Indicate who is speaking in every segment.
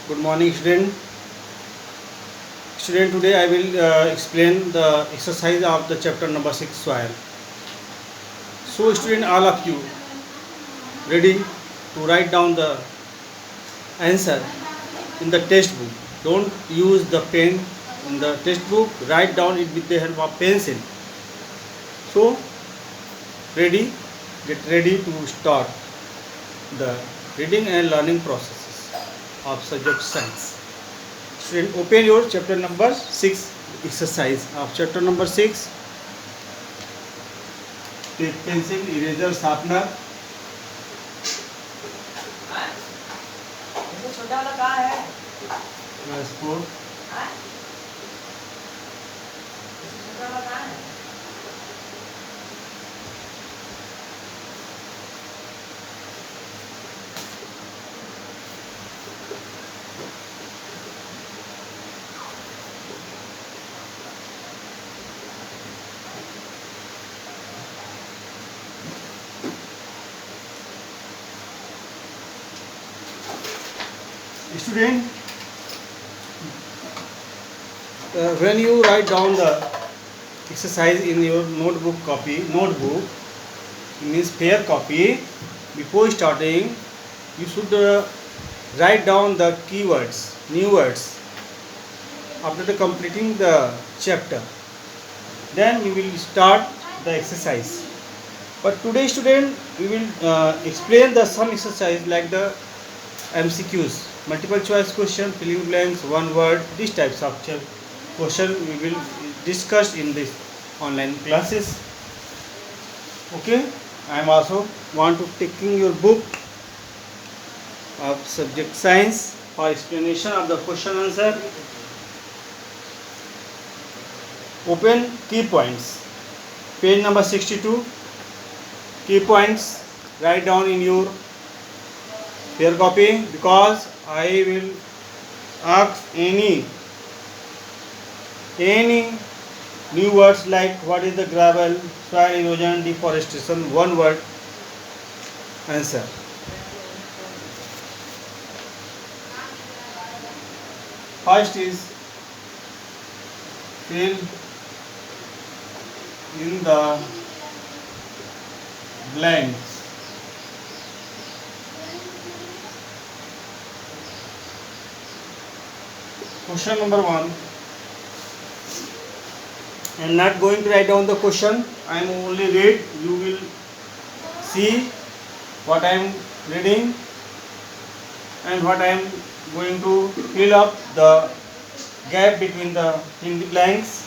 Speaker 1: Good morning, student. Student, today I will explain the exercise of the chapter number 6 soil. So, student, all of you ready to write down the answer in the textbook. Don't use the pen in the textbook. Write down it with the help of pencil. So, ready? Get ready to start the reading and learning processes of subject science. Student, open your chapter number 6 exercise of chapter number 6. Take pencil, eraser, sharpener.
Speaker 2: इसमें छोटा वाला कहाँ है?
Speaker 1: Class 4.
Speaker 2: हाँ? इसमें छोटा वाला कहाँ है?
Speaker 1: Student, when you write down the exercise in your notebook means fair copy, before starting you should write down the keywords, new words after the completing the chapter. Then you will start the exercise. But today, student, we will explain the some exercise like the MCQs, multiple choice question, filling blanks, one word. These types of question we will discuss in this online classes. Okay, I am also want to taking your book of subject science for explanation of the question answer. Open key points. Page number 62. Key points. Write down in your fair copy because I will ask any new words like what is the gravel, soil erosion, deforestation, one word answer. First is fill in the blanks. Question number 1. I am not going to write down the question. I am only read. You will see what I am reading and what I am going to fill up the gap between the in the blanks.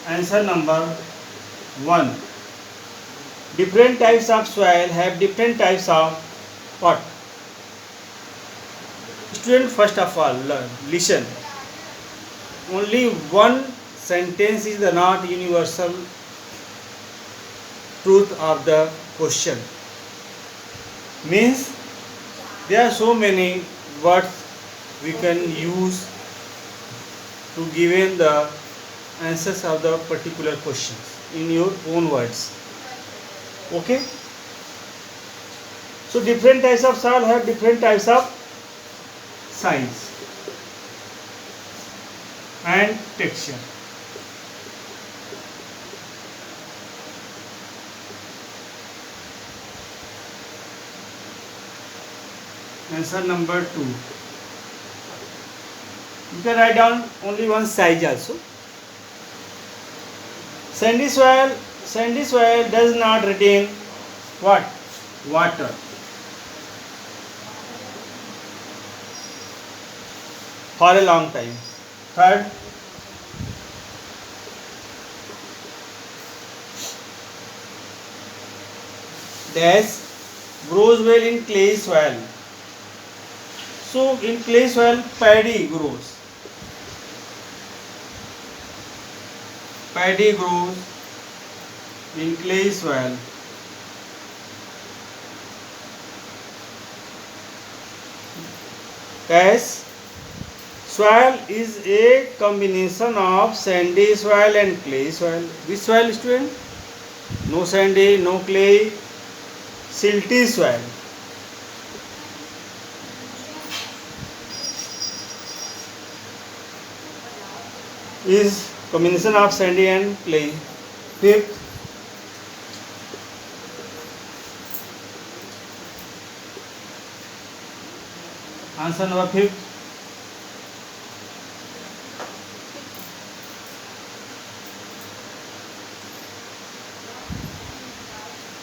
Speaker 1: Answer number 1. Different types of soil have different types of what? Student, first of all, listen. Only one sentence is the not universal truth of the question. Means there are so many words we can use to give the answers of the particular questions in your own words. Okay? So different types of soil have different types of size and texture. Answer number 2. You can write down only one size also. Sandy soil does not retain what? Water. For a long time. Third, dash grows well in clay soil. So in clay soil, paddy grows. Paddy grows in clay soil. Dash soil is a combination of sandy soil and clay soil. Which soil, student? No sandy, no clay, silty soil. is combination of sandy and clay. Fifth, answer number fifth.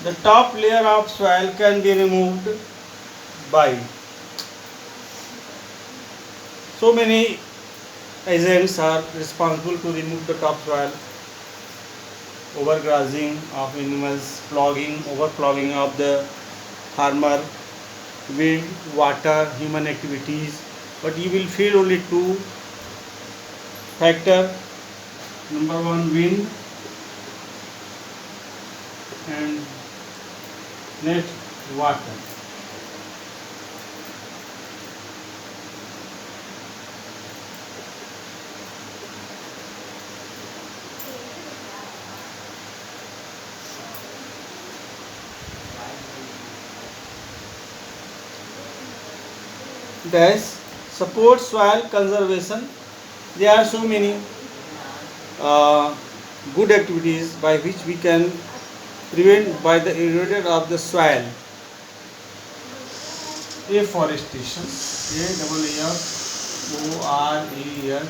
Speaker 1: The top layer of soil can be removed by so many agents are responsible to remove the top soil: overgrazing of animals, ploughing, overploughing of the farmer, wind, water, human activities. But you will feel only two factor. Number one, wind, and next, water. Dash support soil conservation. There are so many uh, good activities by which we can prevent by the erosion of the soil. Afforestation. AFFORESTATION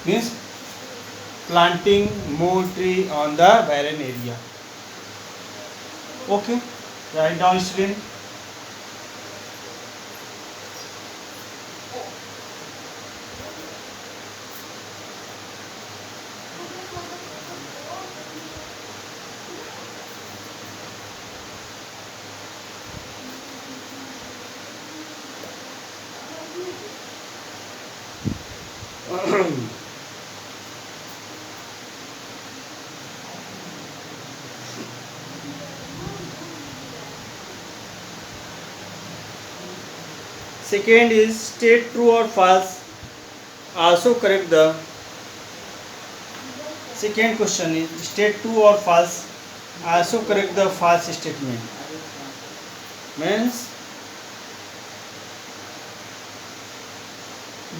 Speaker 1: means planting more tree on the barren area. Okay, write down student. Second is state true or false. Also correct the second question is state true or false. Also correct the false statement. Means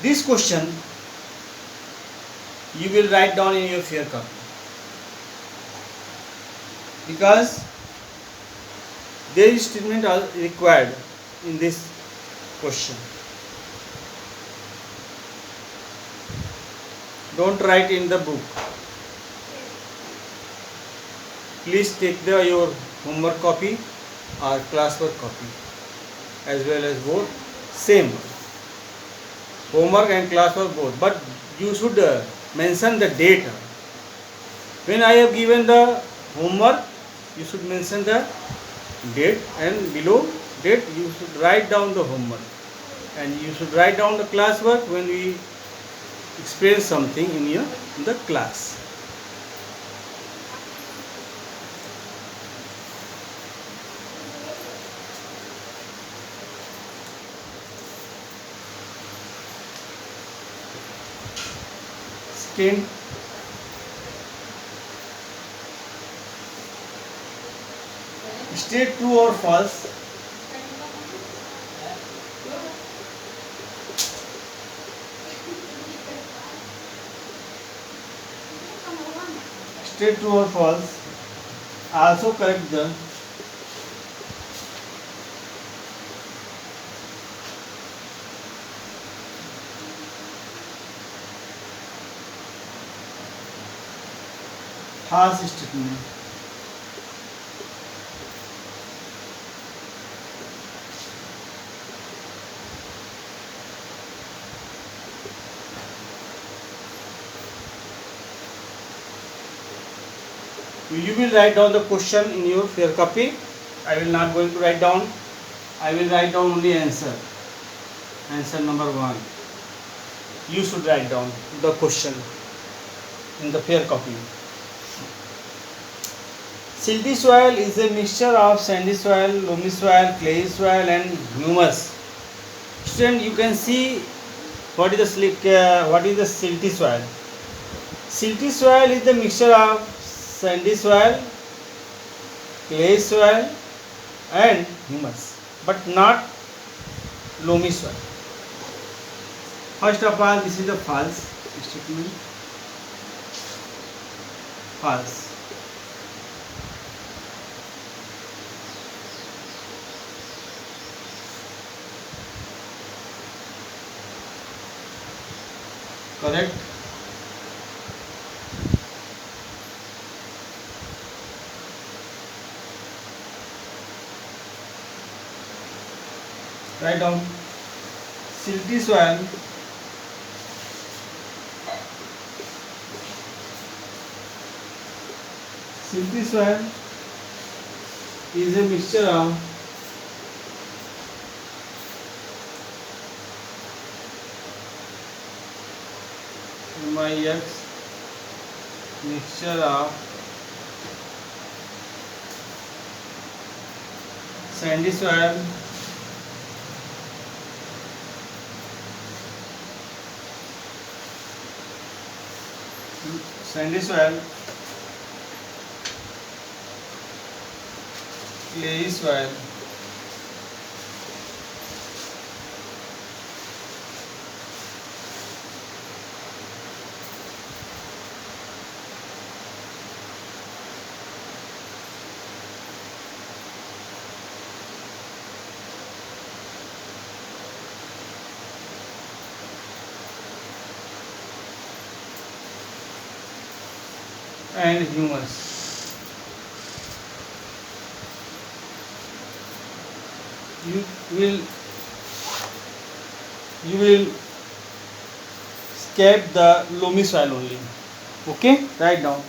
Speaker 1: this question you will write down in your fair copy, because their statement are required in this question. Don't write in the book. Please take your homework copy or classwork copy as well as both same homework and classwork both, but you should mention the date. When I have given the homework, you should mention the date, and below date you should write down the homework, and you should write down the classwork when we explain something in the class. Second, state true or false. State true or false. Also correct the false statement. You will write down the question in your fair copy. I will not going to write down. I will write down only answer. Answer number 1. You should write down the question in the fair copy. Silty soil is a mixture of sandy soil, loamy soil, clay soil and humus. Student, you can see what is the silty soil. Silty soil is the mixture of sandy soil, clay soil and humus, but not loamy soil. First of all, this is the false statement. False. Correct. Write down. Silty soil is a mixture of MIX mixture of sandy soil, clayey soil, and humus. You will escape the loamy soil only. Okay, write down.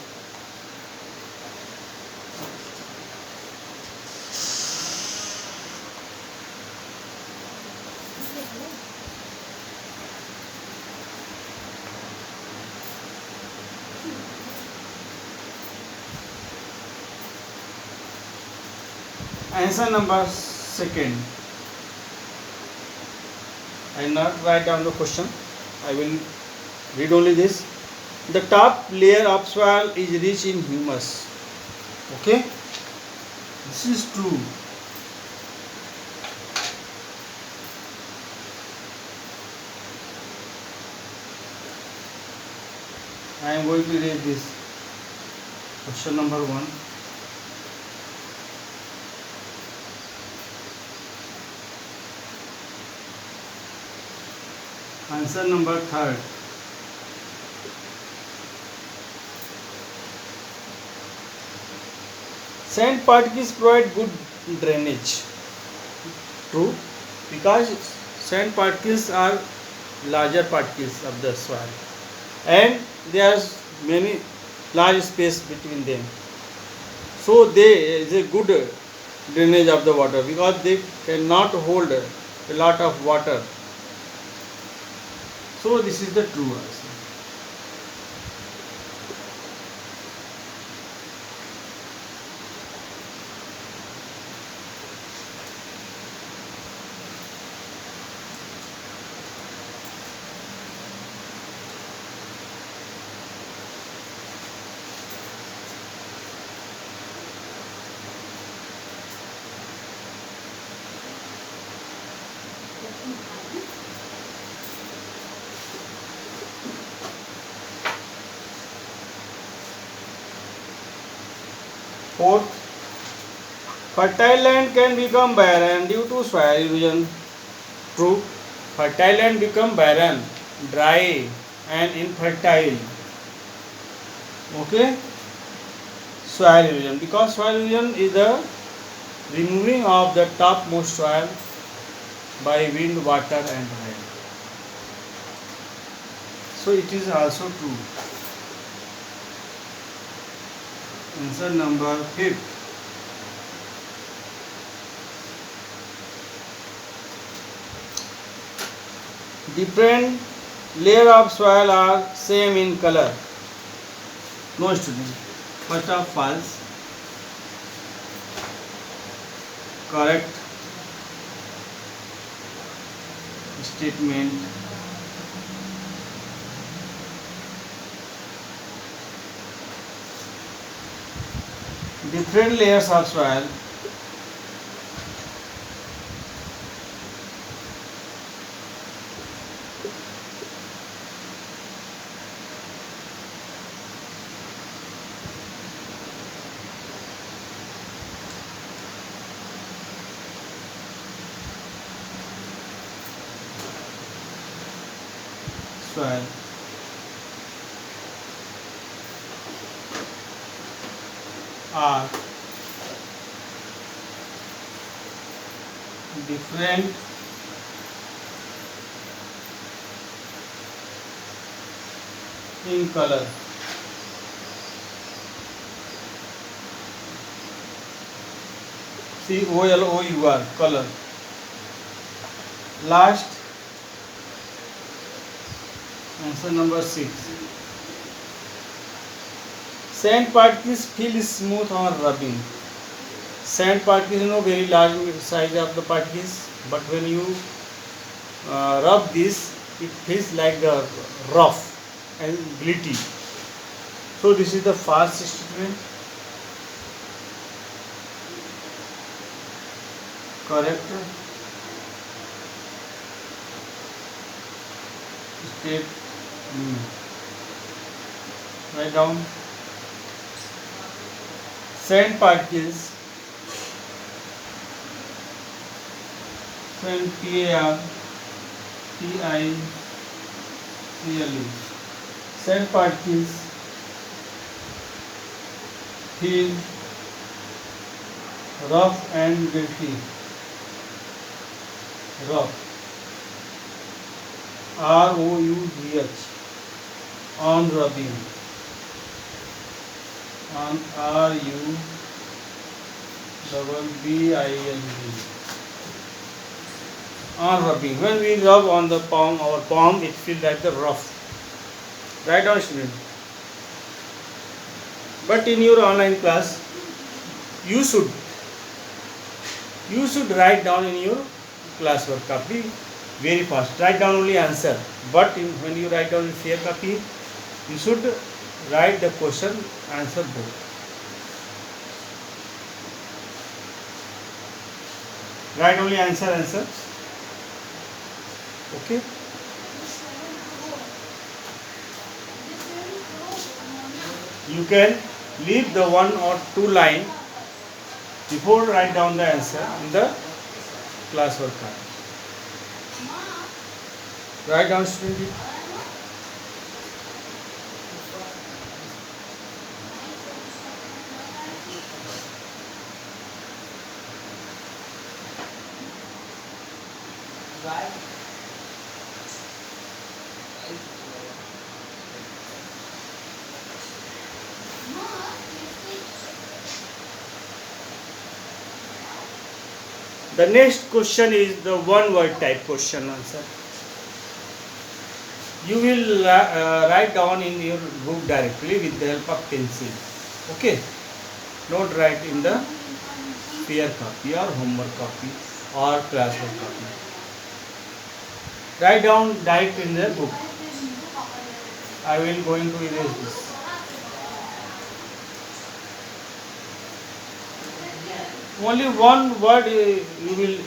Speaker 1: Answer number second. I will not write down the question. I will read only this. The top layer of soil is rich in humus. Okay, this is true. I am going to read this. Question number 1. Answer number 3rd. Sand particles provide good drainage. True, because sand particles are larger particles of the soil, and there is many large space between them. So there is a good drainage of the water because they cannot hold a lot of water. So this is the true answer. Fourth, fertile land can become barren due to soil erosion. True, fertile land become barren, dry and infertile. Okay, soil erosion, because soil erosion is the removing of the topmost soil by wind, water and rain. So it is also true. Answer number 5th. Different layer of soil are same in color. No student. First of false. Correct statement. Different layers of soil square are different in color. COLOUR, color. Last, answer number 6. Sand particles feel smooth on rubbing. Sand particles, very large size of the particles, but when you rub this, it feels like the rough and gritty. So this is the first statement. Correct state. Write down. Sand particles, sand PARTICLE, sand particles feel rough and gritty. Rough, ROUGH, on rubbing, on RUBBING, on rubbing. When we rub on the palm, our palm, it feels like the rough. Write down, student. But in your online class, you should write down in your classwork copy very fast. Write down only answer. But when you write down in fair copy, you should write the question, answer both. Write only answer. Okay. You can leave the 1 or 2 line before write down the answer in the classwork card. Write down, student. The next question is the one word type question answer. You will write down in your book directly with the help of pencil. Okay. Don't write in the peer copy or homework copy or classwork copy. Write down direct in the book. I will going to erase this. Only one word you will